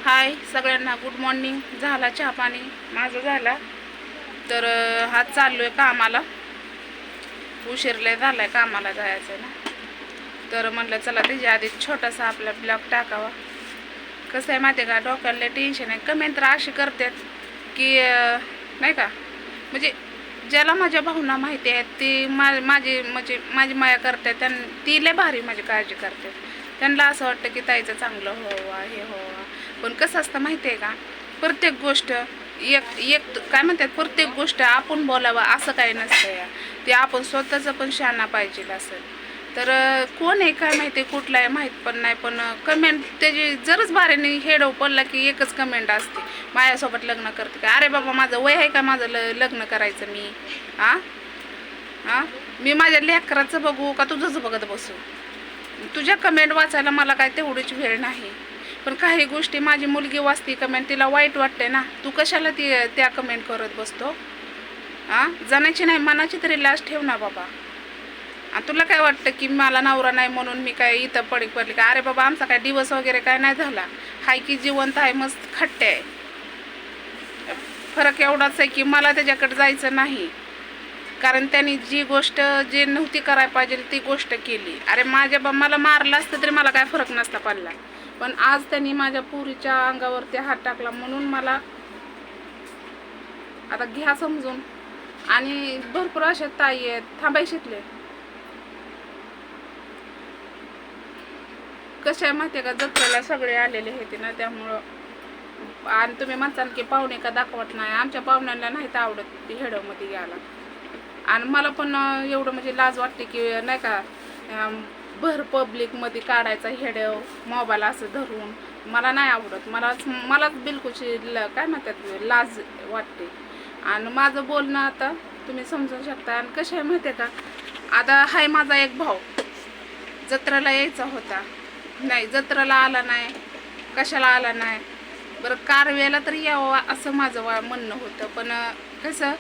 हाय सगळ्यांना, good morning. झाला चहा पाणी माझं झाला. तर हा चाललोय कामाला. उशीरले झालाय कामाला जायचं ना. तर म्हणलं चला त्याच्या आधी छोटासा आपला ब्लॉग टाकावा. कसं आहे माहिती आहे का, डोक्याला टेन्शन आहे. कमेंट तर अशी करतात की नाही का, म्हणजे ज्याला माझ्या भावना माहिती आहेत ती माझी माया करतात. ती लय भारी माझी काळजी करतात. त्यांना असं वाटतं की ताईचं चांगलं व्हावं, हे व्हावं. पण कसं असतं माहिती आहे का, प्रत्येक गोष्ट एक एक काय म्हणतात, प्रत्येक गोष्ट आपण बोलावं असं काही नसतं या. ते आपण स्वतःचं पण शहाणा पाहिजे असेल. तर कोण आहे काय माहिती, कुठला आहे माहीत पण नाही. पण कमेंट त्याची जरच बारेने हेडव पडला की एकच कमेंट असते, माझ्यासोबत लग्न करते का. अरे बाबा, माझं वय आहे का माझं लग्न करायचं मी? हां मी माझ्या लेकराचं बघू का तुझंच बघत बसू? तुझ्या कमेंट वाचायला मला काय तेवढीच वेळ नाही. पण काही गोष्टी माझी मुलगी वाचते कमेंट, तिला वाईट वाटते ना. तू कशाला त्या कमेंट करत बसतो? जनाची नाही मनाची तरी लाज ठेव ना बाबा. तुला काय वाटतं की मला नवरा नाही म्हणून मी काय इथं पडली का? अरे बाबा, आमचा काय दिवस वगैरे काय नाही झाला. हाय की जिवंत आहे, मस्त खट्टे आहे. फरक एवढाच आहे की मला त्याच्याकडे जायचं नाही, कारण त्यांनी जी गोष्ट जे नव्हती करायला पाहिजे ती गोष्ट केली. अरे मला मारलं असतं तरी मला काय फरक नसता पडला. पण आज त्यांनी माझ्या पुरीच्या अंगावरती हात टाकला म्हणून मला आता घ्या समजून. आणि भरपूर अशा ताई आहेत. थांबाय शिकले कशा आहे माहिती आहे का, जत्रेला सगळे आलेले होते ना, त्यामुळं. आणि तुम्ही म्हणताल की पाहुणे का दाखवत नाही, आमच्या पाहुण्यांना नाहीत आवडत ती हेडमध्ये घ्यायला. आणि मला पण एवढं म्हणजे लाज वाटते की नाही का, भर पब्लिकमध्ये काढायचा हेडव मोबाईल असं धरून. मला नाही आवडत. मलाच बिलकुलची काय म्हणतात लाज वाटते. आणि माझं बोलणं आता तुम्ही समजून शकता. आणि कसं आहे माहिती आहे का, आता हाय माझा एक भाऊ जत्रेला यायचा होता, नाही जत्रेला आला नाही. कशाला आला नाही बरं, कारवेला तरी यावं असं माझं म्हणणं होतं. पण कसं,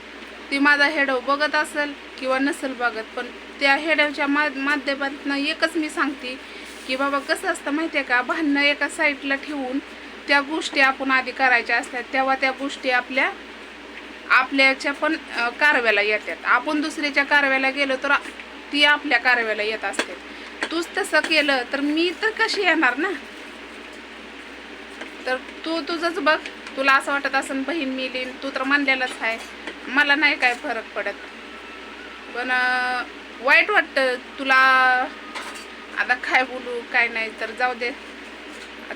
ती माझा हेडव बघत असेल किंवा नसेल बघत, पण त्या हेडवच्या माध्यमातून एकच मी सांगते की बाबा, कसं असतं माहिती आहे का, भांडणं एका साईडला ठेवून त्या गोष्टी आपण आधी करायच्या असतात, तेव्हा त्या गोष्टी आपल्याच्या पण कारव्याला येतात. आपण दुसऱ्याच्या कारव्याला गेलो तर ती आपल्या कारव्याला येत असते. तूच तसं केलं तर मी तर कशी येणार ना. तर तू तुझंच बघ. तुला असं वाटत असेल बहीण मिली, तू तर म्हणलेलंच आहे. मला नाही काय फरक पडत. पण वाईट वाटतं तुला. आता काय बोलू काय नाही, तर जाऊ दे.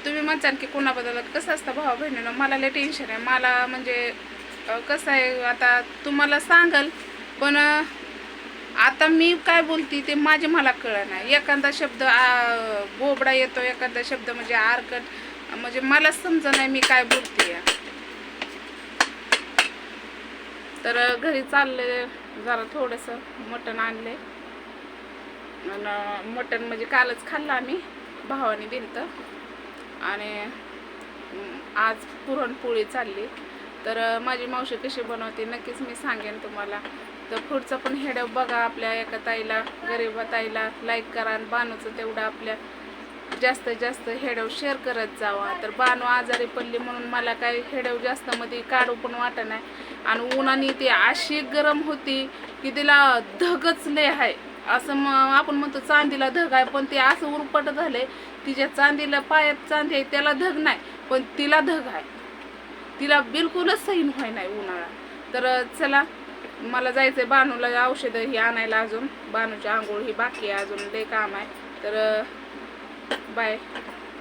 तुम्ही म्हणताल की कोणाबद्दल कसं असतं भावा बहिणीनं, मला लय टेन्शन आहे. मला म्हणजे कसं आहे, आता तुम्हाला सांगल, पण आता मी काय बोलते ते मला कळलं नाही. एखादा शब्द बोबडा येतो, एखादा शब्द म्हणजे आरकट, म्हणजे मला समजा नाही मी काय बोलते. तर घरी चालले, जरा थोडंसं मटण आणले. आणि मटण म्हणजे कालच खाल्लं आम्ही, भावाने दिलं. आणि आज पुरणपोळी चालली. तर माझी मावशी कशी बनवते नक्कीच मी सांगेन तुम्हाला. तर पुढचं पण हेडव बघा. आपल्या एका ताईला, गरीब ताईला लाईक करा. आणि बानूचं तेवढं आपल्या जास्तीत जास्त हेडव शेअर करत जावा. तर बानू आजारी पडली म्हणून मला काही हेडव जास्त मध्ये काढू पण वाटत नाही. आणि उन्हाने ती अशी गरम होती की तिला धगच लय आहे. असं आपण म्हणतो चांदीला धग आहे, पण ते असं उरपट झाले. तिच्या चांदीला पायात चांदी आहे, त्याला धग नाही, पण तिला धग आहे. तिला बिलकुलच सहीन व्हाय नाही उन्हाळा. तर चला, मला जायचंय बानूला औषधं ही आणायला. अजून बानूची आंघोळ ही बाकी आहे, अजून लय काम आहे. तर बाय.